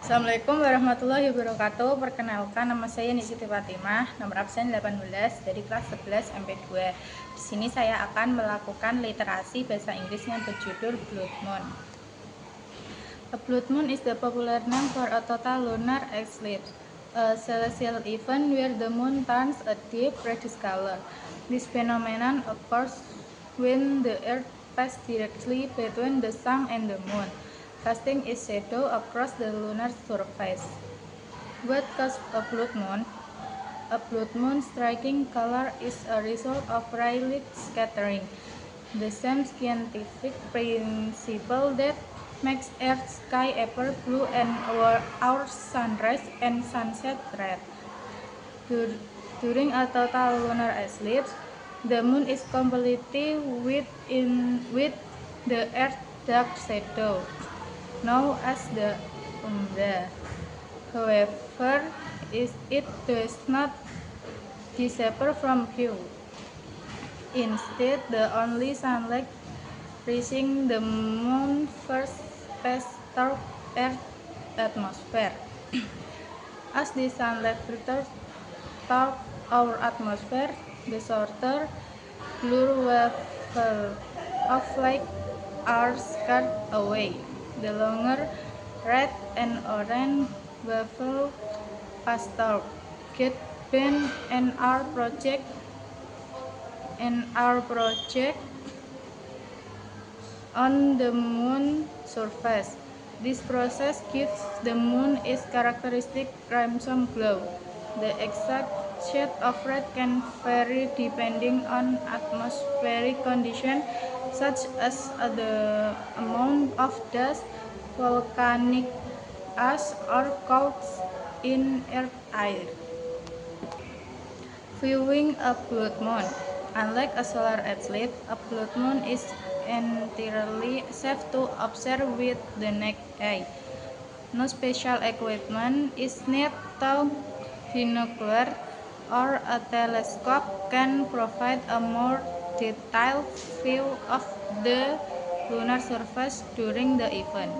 Assalamualaikum warahmatullahi wabarakatuh. Perkenalkan, nama saya Nisiti Fatimah, nomor absen 18 dari kelas 11 MP2. Di sini saya akan melakukan literasi bahasa Inggris yang berjudul Blood Moon. A blood moon is the popular name for a total lunar eclipse, a celestial event where the moon turns a deep reddish color. This phenomenon occurs when the earth passes directly between the sun and the moon, casting its shadow across the lunar surface. What causes a blood moon? A blood moon striking color is a result of Rayleigh scattering, the same scientific principle that makes Earth's sky appear blue and our sunrise and sunset red. During a total lunar eclipse, the moon is completely with the Earth's dark shadow, known as the umbra. However, it does not disappear from view. Instead, the only sunlight reaching the moon first passes through Earth's atmosphere. As the sunlight filters through our atmosphere, the shorter blue wavelengths of light are scared away. The longer red and orange wavelengths pass through, get bent, and are projected on the moon surface. This process gives the moon its characteristic crimson glow. The exact shade of red can vary depending on atmospheric conditions such as the amount of dust, volcanic ash, or clouds in Earth's air. Viewing a blood moon. Unlike a solar eclipse, a blood moon is entirely safe to observe with the naked eye. No special equipment is needed, though binocular or a telescope can provide a more detailed view of the lunar surface during the event.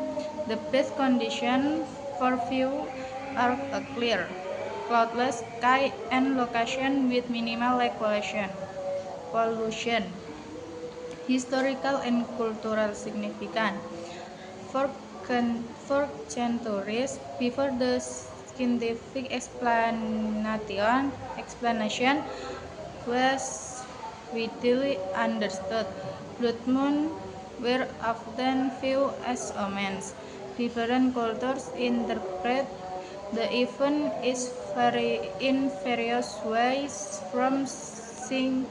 The best conditions for view are a clear, cloudless sky and location with minimal light pollution. Historical and cultural significance. For centuries before the scientific explanation was widely understood, blood moons were often viewed as omens. Different cultures interpret the event in various ways, from signs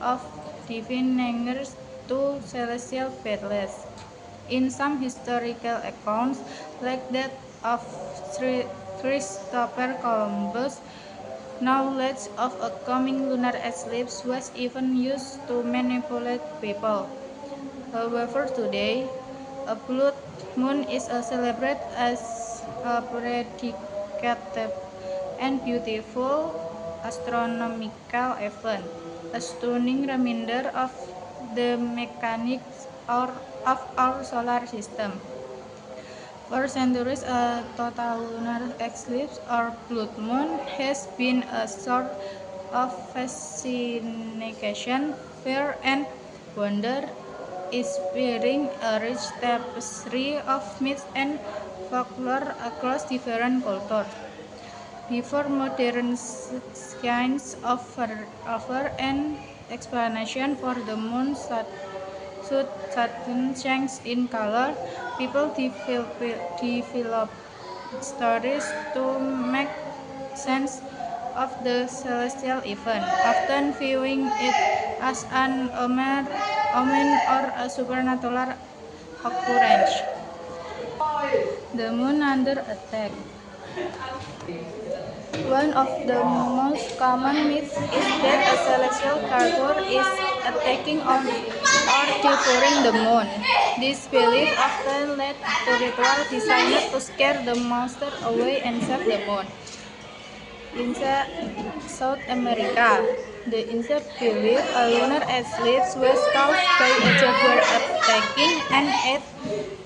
of divine anger to celestial battles. In some historical accounts, like that of Christopher Columbus, knowledge of a coming lunar eclipse was even used to manipulate people. However, today, a blood moon is celebrated as a predictive and beautiful astronomical event, a stunning reminder of the mechanics of our solar system. For centuries, a total lunar eclipse or blood moon has been a source of fascination, fear, and wonder, inspiring a rich tapestry of myths and folklore across different cultures. Before modern science offer an explanation for the moon sudden change in color, people develop stories to make sense of the celestial event, often viewing it as an omen or a supernatural occurrence. The moon under attack. One of the most common myths is that a celestial creature is attacking or devouring the moon. This belief often led to rituals designed to scare the monster away and save the moon. In South America, the ancient belief a lunar eclipse was caused by a jaguar attacking an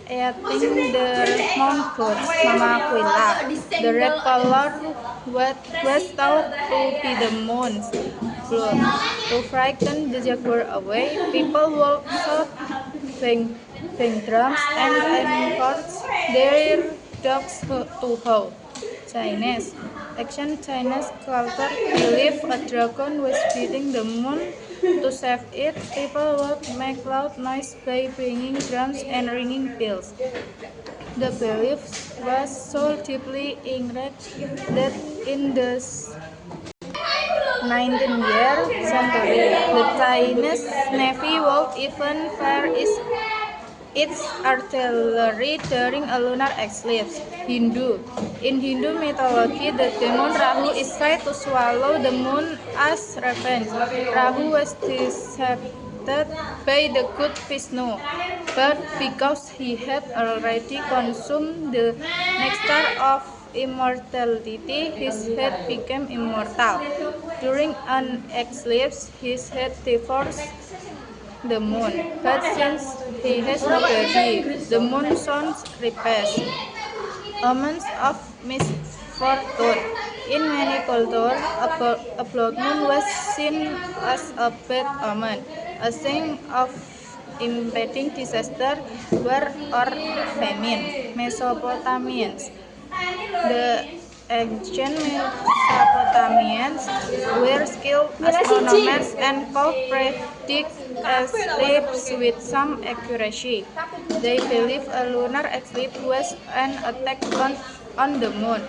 eating the Mount Goats, Mama Aquila. The red color was thought to be the moon's blood. To frighten the jaguar away, people would shout, bang drums, and encourage their dogs to howl. Chinese. Ancient Chinese culture believed a dragon was beating the moon. To save it, people would make loud noise by banging drums and ringing bells. The belief was so deeply ingrained that in the 19th century, the Chinese Navy would even fire its artillery during a lunar eclipse. Hindu. In Hindu mythology, the demon Rahu is said to swallow the moon as revenge. Rahu was decepted by the good Vishnu, but because he had already consumed the nectar of immortality, his head became immortal. During an eclipse, his head devours the moon, but since he has no body, the moon sounds repairs. Omens of misfortune. In many cultures, a blood moon was seen as a bad omen, a sign of impending disaster, war, or famine. Mesopotamians. The ancient Mesopotamians were skilled astronomers and could predict eclipses with some accuracy. They believed a lunar eclipse was an attack on the moon,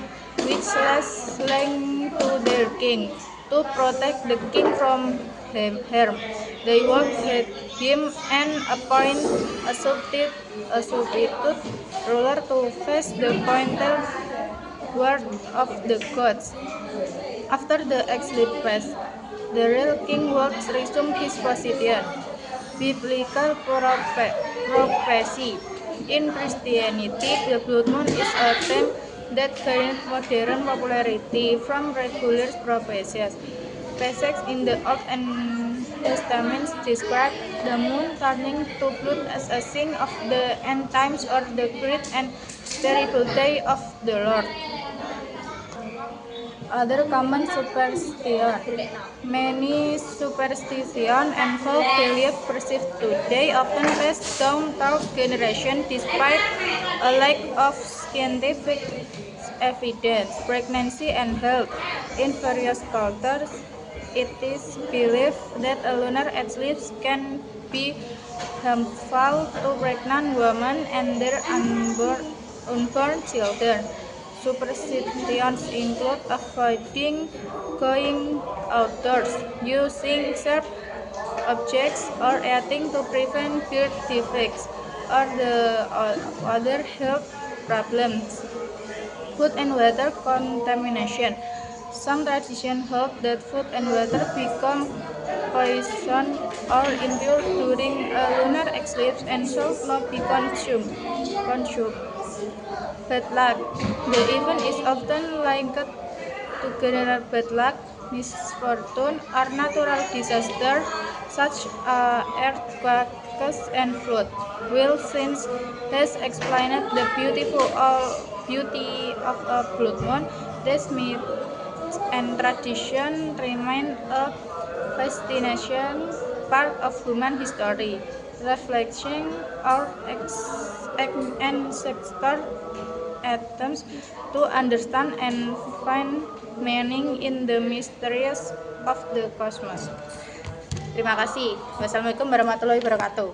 which was linked to their king. To protect the king from harm, they would hate him and appoint a substitute ruler to face the pointed word of the gods. After the eclipse passed, the real king would resume his position. Biblical prophecy. In Christianity, the blood moon is a theme that gained modern popularity from regular prophecies. Passages in the Old Testament describe the moon turning to blood as a sign of the end times or the great and terrible day of the Lord. Other common superstition. Many superstitions and folk beliefs perceived today often passed down through generations despite a lack of scientific evidence. Pregnancy and health. In various cultures, it is believed that a lunar eclipse can be harmful to pregnant women and their unborn children. Superstitions include avoiding going outdoors, using sharp objects, or eating to prevent birth defects or the other health problems. Food and water contamination. Some traditions hold that food and water become poisoned or impure during a lunar eclipse and should not be consumed. Bad luck. The event is often linked to general bad luck, misfortune, or natural disasters such as earthquakes and flood. Will Science has explained the beauty of a blood moon. These myths and tradition remain a fascinating part of human history, reflecting our ancestors' attempts to understand and find meaning in the mysteries of the cosmos. Terima kasih. Wassalamualaikum warahmatullahi wabarakatuh.